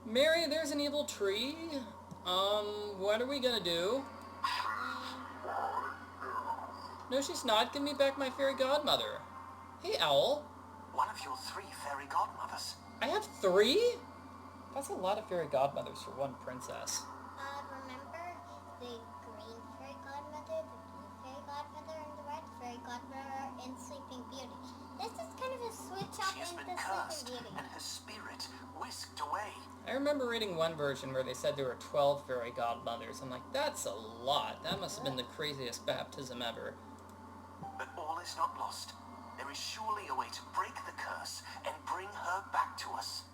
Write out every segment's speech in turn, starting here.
Mary, there's an evil tree. What are we gonna do? No, she's not. Give me back my fairy godmother. Hey, Owl. One of your 3 fairy godmothers. I have 3? That's a lot of fairy godmothers for one princess. Remember the Green Fairy Godmother, the Blue Fairy Godmother, and the Red Fairy Godmother in Sleeping Beauty. This is kind of a switch up She has into been cursed, Sleeping Beauty. and her spirit whisked away. I remember reading one version where they said there were 12 fairy godmothers. I'm like, that's a lot. That must have been the craziest baptism ever. But all is not lost. There is surely a way to break the curse and bring her back to us.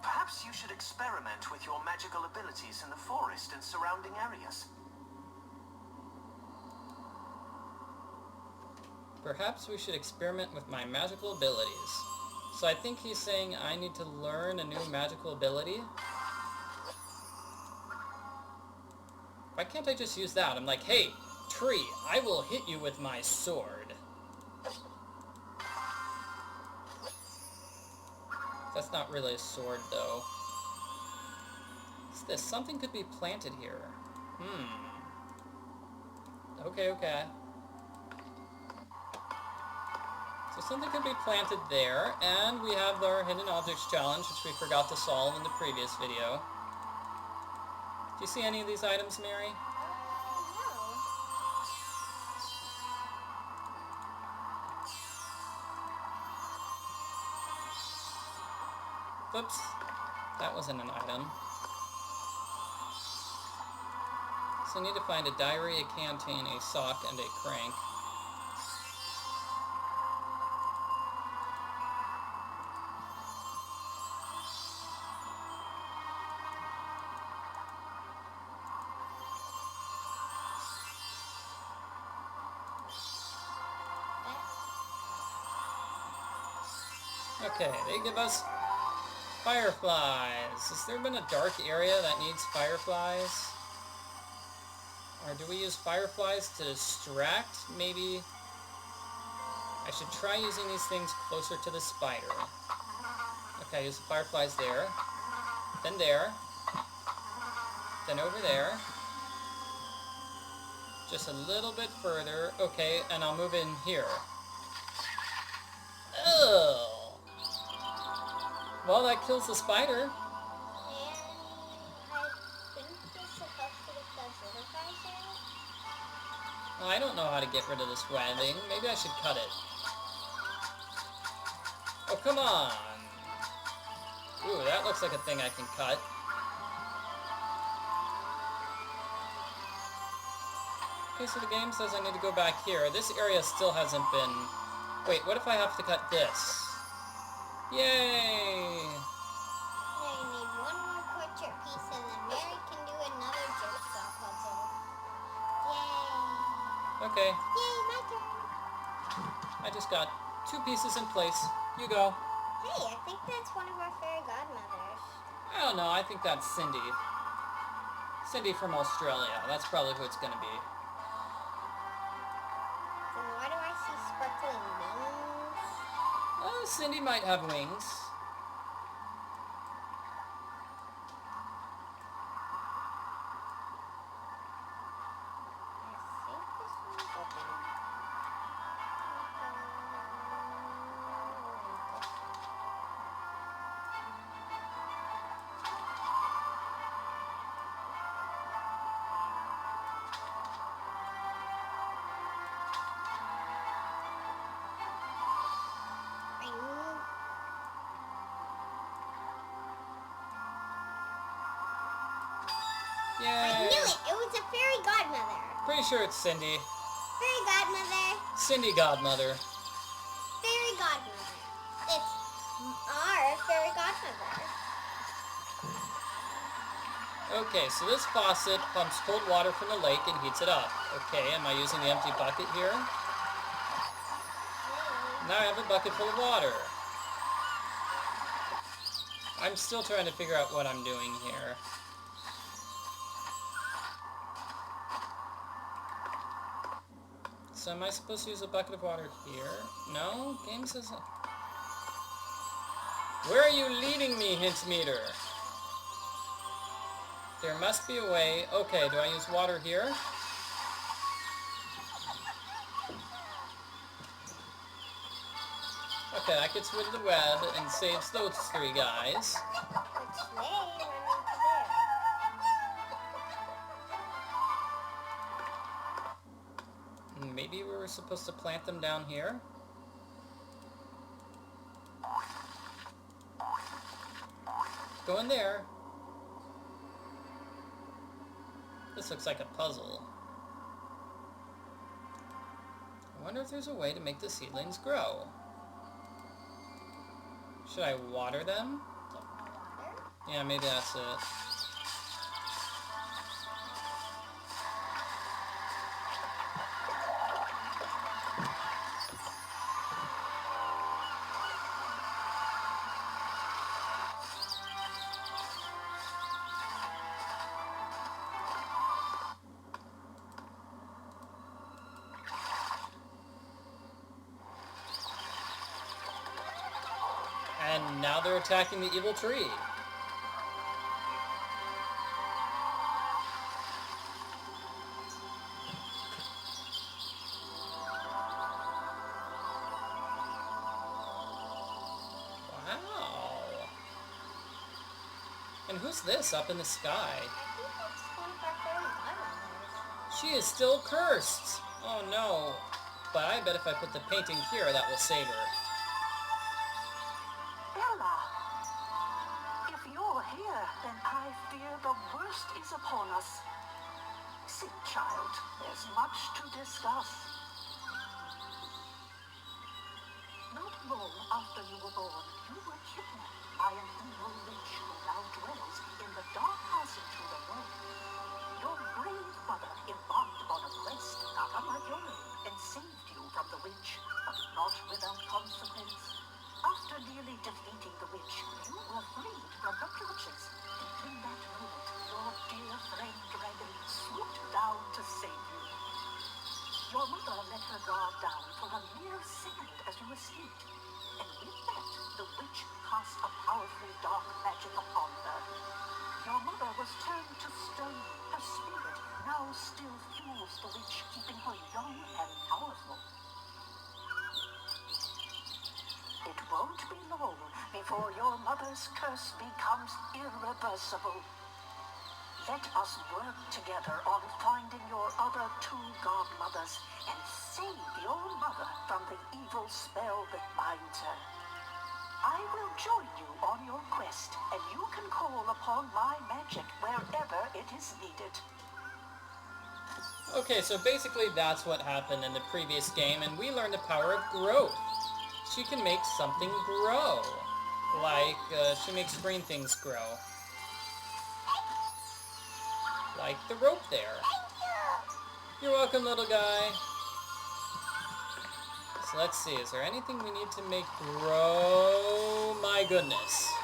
Perhaps you should experiment with your magical abilities in the forest and surrounding areas. Perhaps we should experiment with my magical abilities. So I think he's saying I need to learn a new magical ability. Why can't I just use that? I'm like, hey, tree, I will hit you with my sword. That's not really a sword, though. What's this? Something could be planted here. Okay. So something could be planted there, and we have our hidden objects challenge, which we forgot to solve in the previous video. Do you see any of these items, Mary? Oops, that wasn't an item. So I need to find a diary, a canteen, a sock, and a crank. Okay, they give us fireflies. Has there been a dark area that needs fireflies? Or do we use fireflies to distract? Maybe I should try using these things closer to the spider. Okay, use the fireflies there. Then there. Then over there. Just a little bit further. Okay, and I'll move in here. Ugh! Well, that kills the spider. And I think you're supposed to get those butterflies out. Well, I don't know how to get rid of this webbing. Maybe I should cut it. Oh, come on! Ooh, that looks like a thing I can cut. Okay, so the game says I need to go back here. This area still hasn't been... Wait, what if I have to cut this? Yay! Now you need one more portrait piece, and then Mary can do another jigsaw puzzle. Yay! Okay, Yay, my turn! I just got 2 pieces in place. You go. Hey, I think that's one of our fairy godmothers. I don't know, I think that's Cindy. Cindy from Australia. That's probably who it's gonna be. Then why do I see sparkling wings? Cindy might have wings. I think this one's open. Yay! I knew it! It was a fairy godmother. Pretty sure it's Cindy. Fairy godmother. Cindy Godmother. Fairy godmother. It's our fairy godmother. Okay, so this faucet pumps cold water from the lake and heats it up. Okay, am I using the empty bucket here? Now I have a bucket full of water. I'm still trying to figure out what I'm doing here. So am I supposed to use a bucket of water here? No? Game says... Where are you leading me, hint meter? There must be a way. Okay, do I use water here? Okay, that gets rid of the web and saves those 3 guys. Which way running to there? Maybe we were supposed to plant them down here? Go in there. This looks like a puzzle. I wonder if there's a way to make the seedlings grow. Should I water them? Water? Yeah, maybe that's it. And now they're attacking the evil tree. Wow. And who's this up in the sky? I think that's one of our fairy godmothers. She is still cursed. Oh no. But I bet if I put the painting here, that will save her. Bella, if you're here, then I fear the worst is upon us. Sit, child. There's much to discuss. Not long after you were born, you were kidnapped by an evil witch who now dwells in the dark passage through the road. Your brave mother embarked on a quest not unlike your own and saved you from the witch, but not without consequence. After nearly defeating the witch, you were freed from her clutches. In that moment, your dear friend Dragon swooped down to save you. Your mother let her guard down for a mere second as you escaped, and with that, the witch cast a powerful dark magic upon her. Your mother was turned to stone. Her spirit now still fuels the witch, keeping her young and powerful. It won't be long before your mother's curse becomes irreversible. Let us work together on finding your other 2 godmothers and save your mother from the evil spell that binds her. I will join you on your quest, and you can call upon my magic wherever it is needed. Okay, so basically that's what happened in the previous game, and we learned the power of growth. She can make something grow. Like, she makes green things grow. Like the rope there. You're welcome, little guy. So let's see, is there anything we need to make grow? My goodness.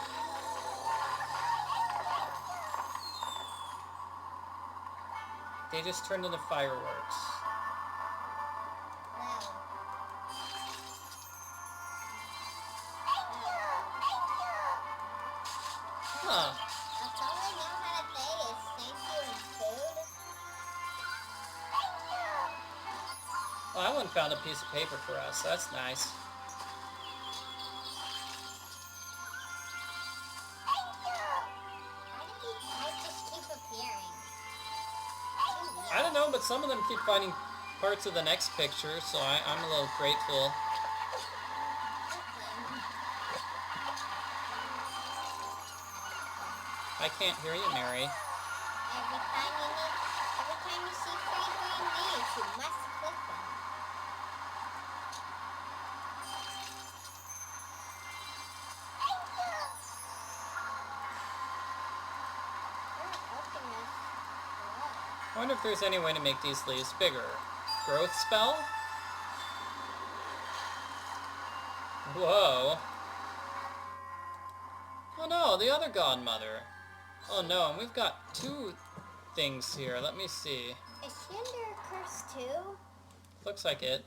They just turned into fireworks. Huh. That's all I know how to say is thank you and food. Well, that one found a piece of paper for us. That's nice. Why do these guys just keep appearing? I don't know, but some of them keep finding parts of the next picture, so I'm a little grateful. I can't hear you, Mary. Every time you see 3 green leaves, you must click them. I wonder if there's any way to make these leaves bigger. Growth spell? Whoa. Oh no, the other godmother. Oh no, and we've got 2 things here. Let me see. Is she under a curse too? Looks like it.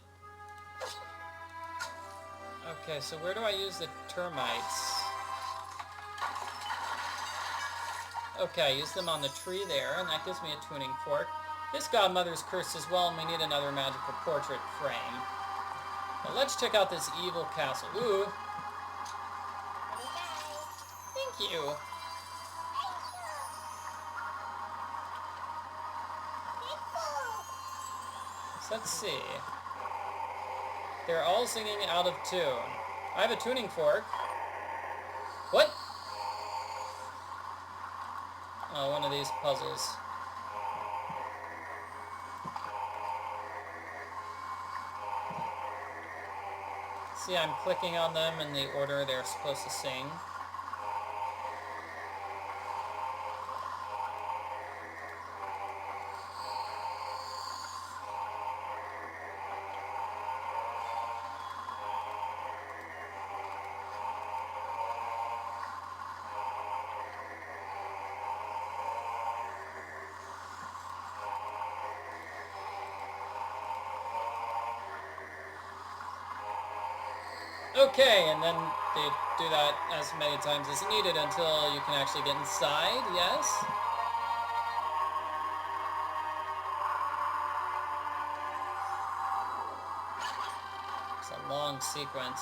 Okay, so where do I use the termites? Okay, I use them on the tree there, and that gives me a tuning fork. This godmother's cursed as well, and we need another magical portrait frame. But let's check out this evil castle. Ooh. Thank you. So let's see. They're all singing out of tune. I have a tuning fork. What? Oh, one of these puzzles. See, I'm clicking on them in the order they're supposed to sing. Okay, and then they do that as many times as needed until you can actually get inside, yes? It's a long sequence.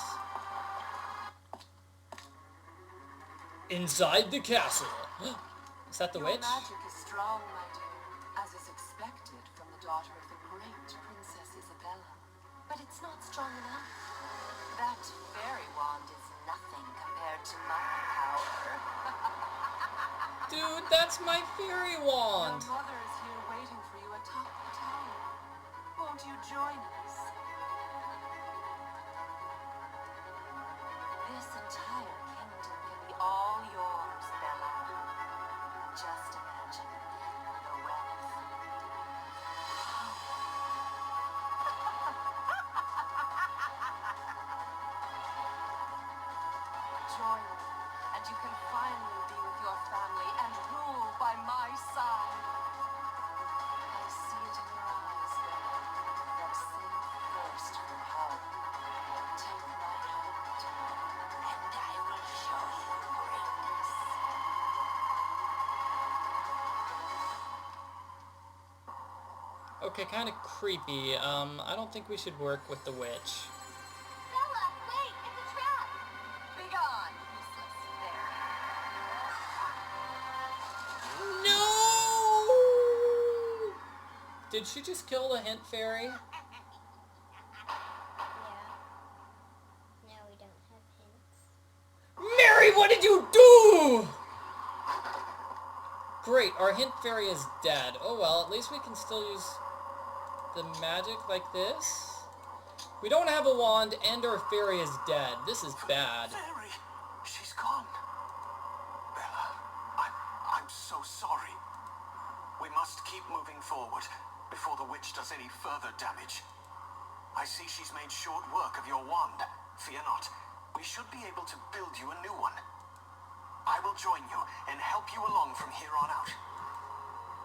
Inside the castle. Is that the Your witch? magic is strong, my dear, as is expected from the daughter of the great Princess Isabella. But it's not strong enough. That fairy wand is nothing compared to my power. Dude, that's my fairy wand. Your mother is here waiting for you atop the tower. Won't you join us? This entire kingdom can be all yours, Bella. Just imagine the wealth. Join me, and you can finally be with your family and rule by my side. I see it in your eyes, Bella, that same thirst for power. Take my hand, and I will show you greatness. Okay, kind of creepy. I don't think we should work with the witch. Bella, wait! It's a trap! Be gone, useless fairy. No! Did she just kill the hint fairy? Yeah. Now we don't have hints. Mary, what did you do? Great, our hint fairy is dead. Oh well, at least we can still use the magic like this. We don't have a wand and our fairy is dead. This is bad. Fairy, she's gone. Bella, I'm so sorry. We must keep moving forward before the witch does any further damage. I see she's made short work of your wand. Fear not. We should be able to build you a new one. I will join you and help you along from here on out.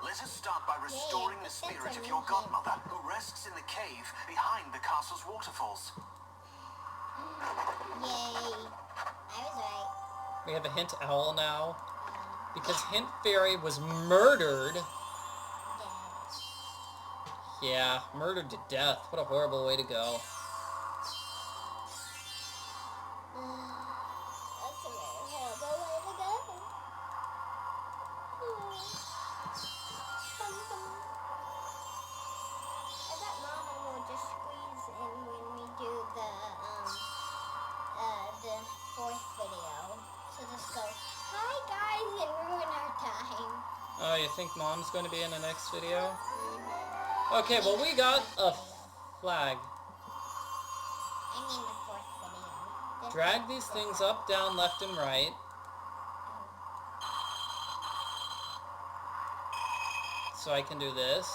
Let us start by restoring the spirit of your godmother, who rests in the cave behind the castle's waterfalls. Yay. I was right. We have a hint owl now. Because hint fairy was murdered. Dead. Yeah, murdered to death. What a horrible way to go. That's a very horrible way to go. I bet Mama will just squeeze in when we do the fourth video. So just go, hi guys, and ruin our time. Oh, you think Mom's going to be in the next video? Okay, well we got a flag. I mean the fourth video. The Drag these things up, down, left, and right. So I can do this.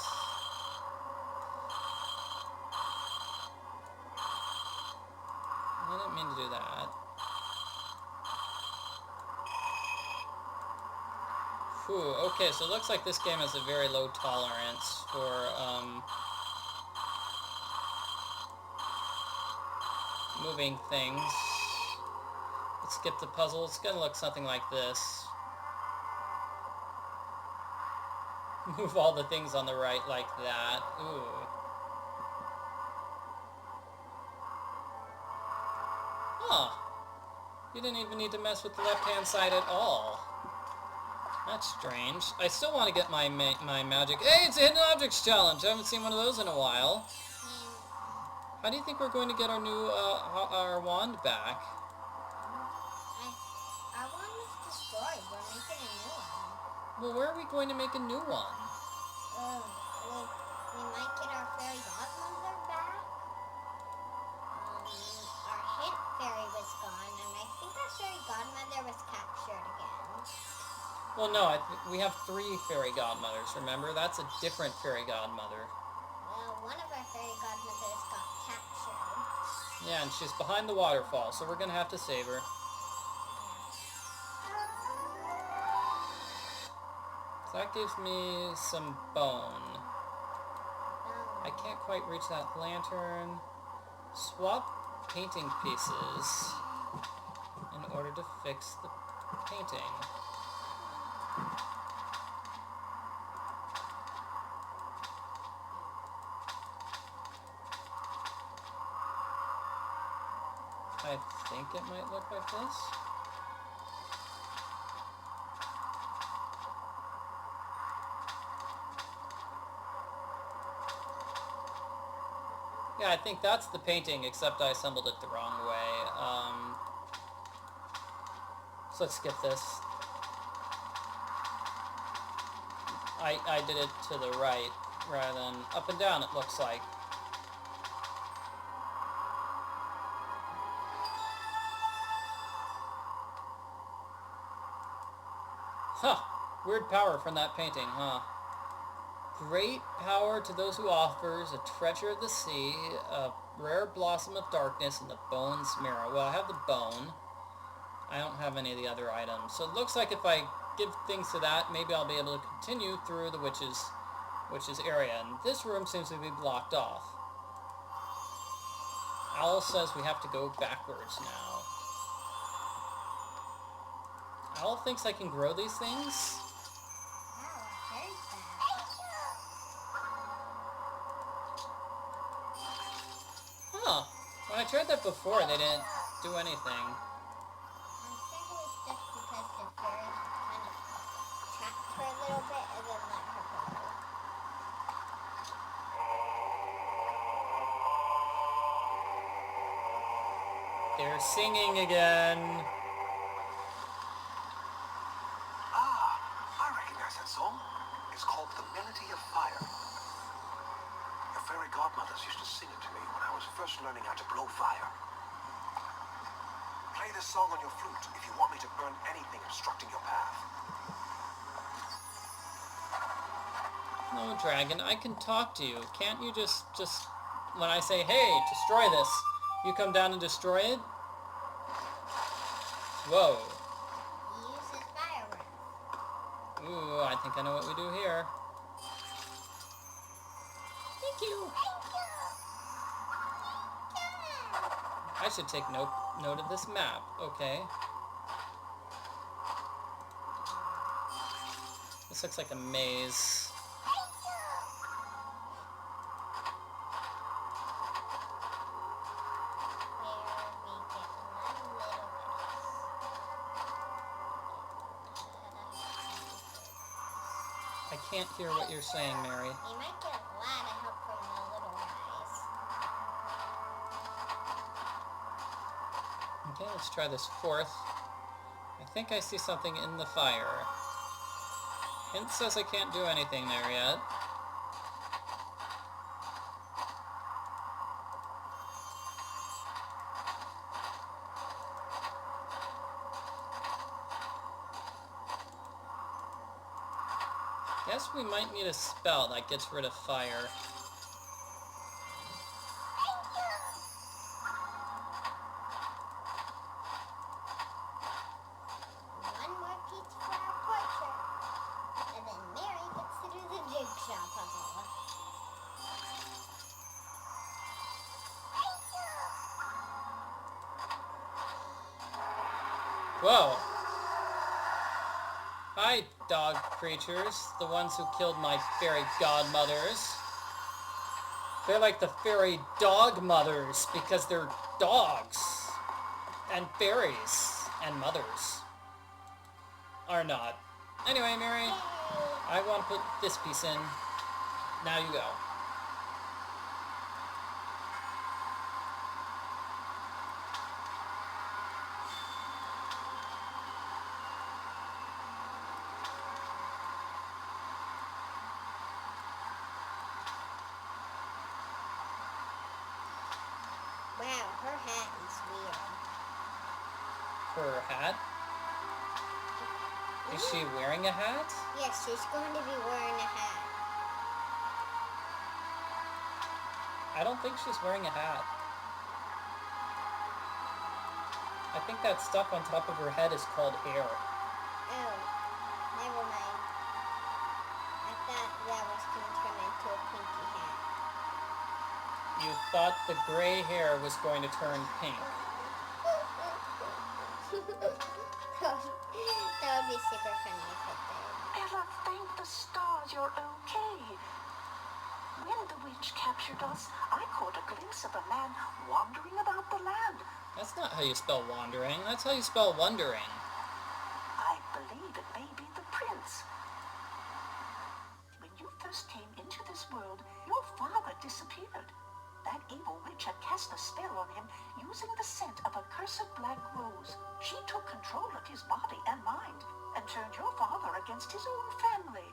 I didn't mean to do that. Whew, okay, so it looks like this game has a very low tolerance for, moving things. Let's skip the puzzle. It's gonna look something like this. Move all the things on the right like that. Ooh. Huh. You didn't even need to mess with the left-hand side at all. That's strange. I still want to get my magic... Hey, it's a hidden objects challenge! I haven't seen one of those in a while. How do you think we're going to get our new, our wand back? Our wand was destroyed. We're making a new one. Well, where are we going to make a new one? We might get our fairy godmother back. Our hint fairy was gone, and I think our fairy godmother was captured again. Well, no, we have 3 fairy godmothers, remember? That's a different fairy godmother. Well, one of our fairy godmothers got captured. Yeah, and she's behind the waterfall, so we're going to have to save her. So that gives me some bone. I can't quite reach that lantern. Swap painting pieces in order to fix the painting. I think it might look like this. Yeah, I think that's the painting, except I assembled it the wrong way. So let's skip this. I did it to the right rather than up and down, it looks like. Huh. Weird power from that painting, huh? Great power to those who offers a treasure of the sea, a rare blossom of darkness, and the bone's mirror. Well, I have the bone. I don't have any of the other items. So it looks like if I give things to that, maybe I'll be able to continue through the witch's area. And this room seems to be blocked off. Owl says we have to go backwards now. Owl thinks I can grow these things? Huh. When I tried that before, they didn't do anything. I think it was just because the fairy kind of trapped her a little bit and then let her go. They're singing again. I recognize that song. It's called The Melody of Fire. Your fairy godmothers used to sing it to me when I was first learning how to blow fire. Play this song on your flute if you want me to burn anything obstructing your path. No, dragon, I can talk to you. Can't you just when I say, hey, destroy this, you come down and destroy it? Whoa. He uses fireworks. Ooh, I think I know what we do here. Thank you. I should take note of this map. Okay. This looks like a maze. I can't hear what you're saying, Mary. You might get a lot of help from the little guys. Okay, let's try this 4th. I think I see something in the fire. Hint says I can't do anything there yet. Guess we might need a spell that gets rid of fire. One more piece for our portrait. And then Mary gets to do the jigsaw puzzle. Whoa! Hi, dog creatures. The ones who killed my fairy godmothers. They're like the fairy dog mothers because they're dogs. And fairies. And mothers. Are not. Anyway, Mary, I want to put this piece in. Now you go. Wow, her hat is weird. Her hat? Is she wearing a hat? Yes, she's going to be wearing a hat. I don't think she's wearing a hat. I think that stuff on top of her head is called hair. Oh, never mind. I thought that was going to turn into a pinky hat. You thought the gray hair was going to turn pink. That would be super funny if it did. Bella, thank the stars you're okay. When the witch captured us, I caught a glimpse of a man wandering about the land. That's not how you spell wandering. That's how you spell wondering. I believe it may be the prince. When you first came into this world, your father disappeared. That evil witch had cast a spell on him using the scent of a cursed black rose. She took control of his body and mind and turned your father against his own family.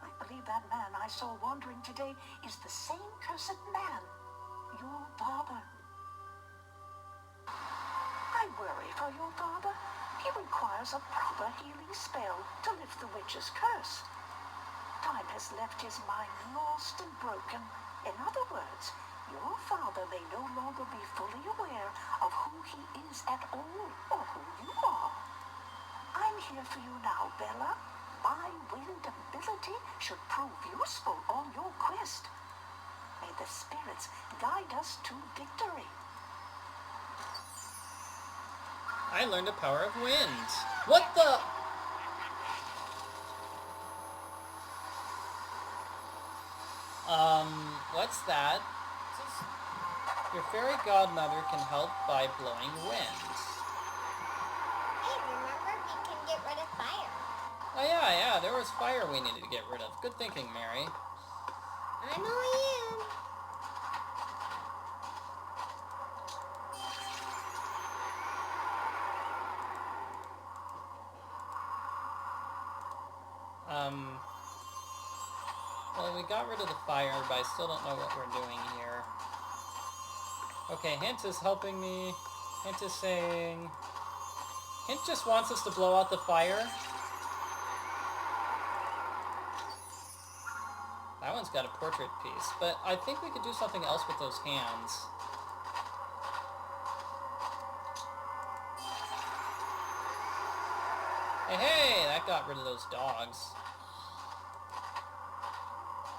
I believe that man I saw wandering today is the same cursed man, your father. I worry for your father. He requires a proper healing spell to lift the witch's curse. Time has left his mind lost and broken. In other words, your father may no longer be fully aware of who he is at all or who you are. I'm here for you now, Bella. My wind ability should prove useful on your quest. May the spirits guide us to victory. I learned the power of wind. What the? What's that? Your fairy godmother can help by blowing wind. Hey, remember we can get rid of fire. Oh yeah, there was fire we needed to get rid of. Good thinking, Mary. I know I Well, we got rid of the fire, but I still don't know what we're doing here. Okay, Hint is helping me. Hint is saying... Hint just wants us to blow out the fire. That one's got a portrait piece, but I think we could do something else with those hands. Hey, that got rid of those dogs.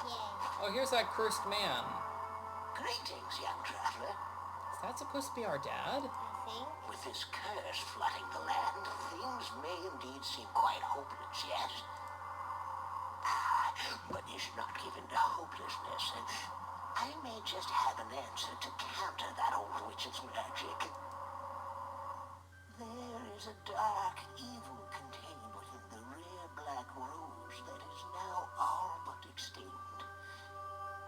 Yeah. Oh, here's that cursed man. Greetings, young traveler. Is that supposed to be our dad? I think. With this curse flooding the land, things may indeed seem quite hopeless, yes? But is not given to hopelessness. I may just have an answer to counter that old witch's magic. There is a dark evil contained within the rare black rose that is now all but extinct.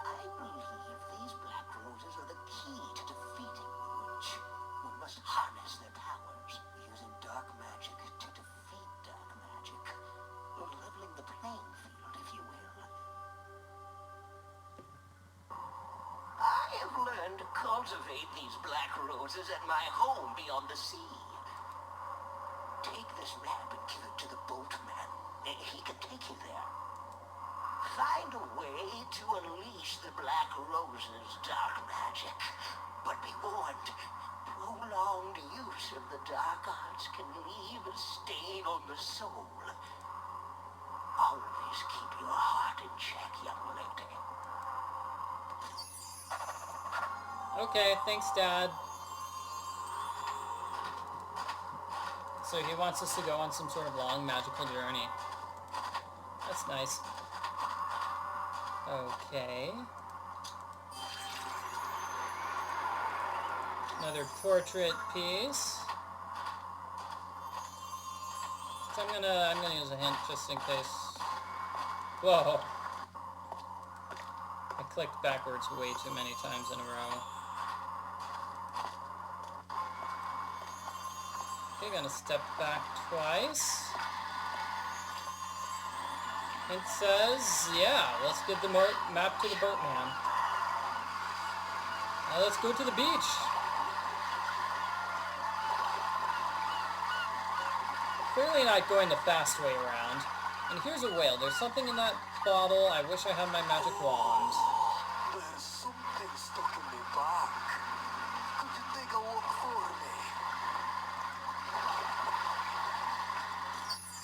I believe these black roses are the key to defeating the witch. We must harness their powers, using dark magic to defeat dark magic. Leveling the playing field, if you will. I have learned to cultivate these black roses at my home beyond the sea. Take this map and give it to the boatman. He can take you there. Find a way to unleash the black rose's dark magic. But be warned, prolonged use of the dark arts can leave a stain on the soul. Always keep your heart in check, young lady. Okay, thanks, Dad. So he wants us to go on some sort of long magical journey. That's nice. Okay. Another portrait piece. So I'm gonna use a hint just in case. Whoa. I clicked backwards way too many times in a row. Okay, gonna step back twice. It says, yeah, let's give the map to the boatman. Now let's go to the beach. Clearly not going the fast way around. And here's a whale. There's something in that bottle. I wish I had my magic wand. There's something stuck in my back. Could you take a look for me?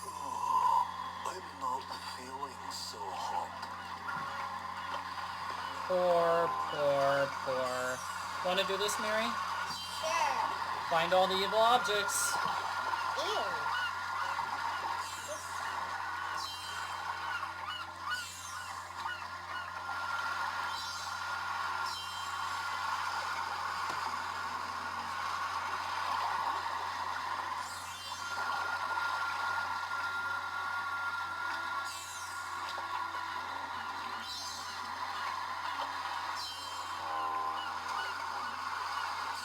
Oh, I'm not feeling so hot. Poor. Want to do this, Mary? Sure. Find all the evil objects. Ew.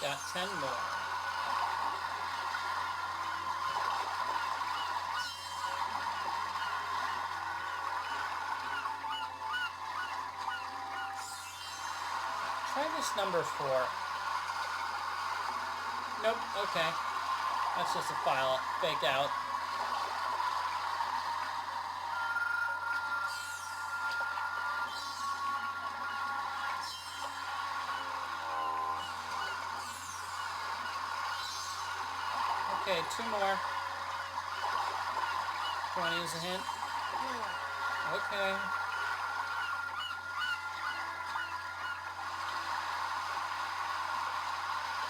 Got 10 more. Try this number 4. Nope, okay. That's just a file fake out. Okay, 2 more. You want to use a hint? No. Okay.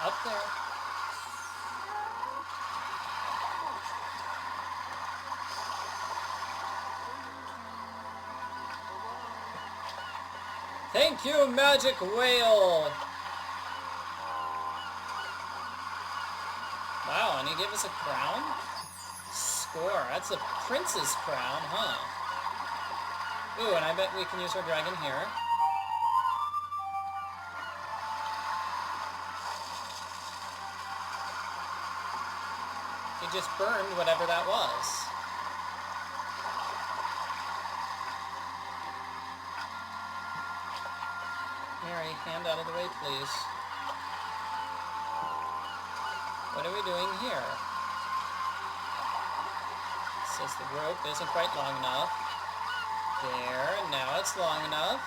Up there. Thank you, Magic Whale! Wow, and he gave us a crown? Score. That's a prince's crown, huh? Ooh, and I bet we can use our dragon here. He just burned whatever that was. Mary, hand out of the way, please. What are we doing here? It says the rope isn't quite long enough. There, now it's long enough.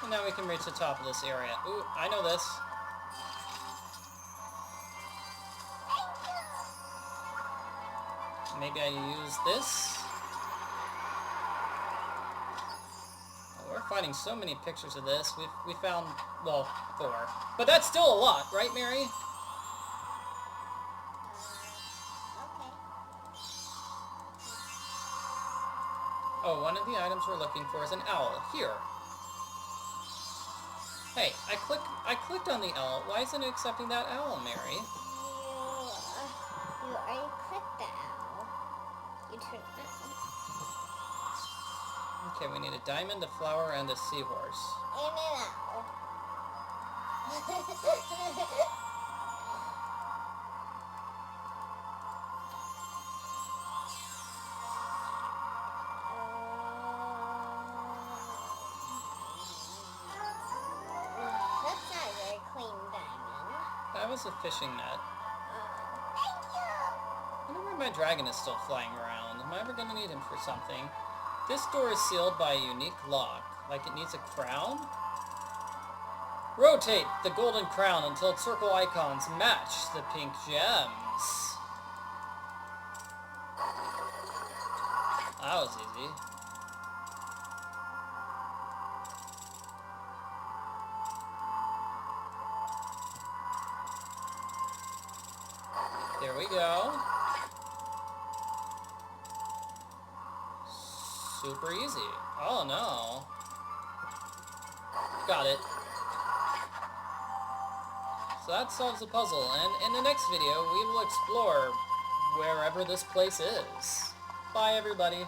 And now we can reach the top of this area. Ooh, I know this. Maybe I use this. Oh, we're finding so many pictures of this. We found, well, 4. But that's still a lot, right, Mary? Okay. Oh, one of the items we're looking for is an owl. Here. Hey, I clicked on the owl. Why isn't it accepting that owl, Mary? You already clicked the owl. You turned that one. Okay, we need a diamond, a flower, and a seahorse. And an owl. That's not a very clean diamond. That was a fishing net. Thank you. I wonder where my dragon is still flying around. Am I ever going to need him for something? This door is sealed by a unique lock. Like it needs a crown? Rotate the golden crown until its circle icons match the pink gems. That was easy. There we go. super easy. Oh no. Got it. So that solves the puzzle, and in the next video we will explore wherever this place is. Bye everybody.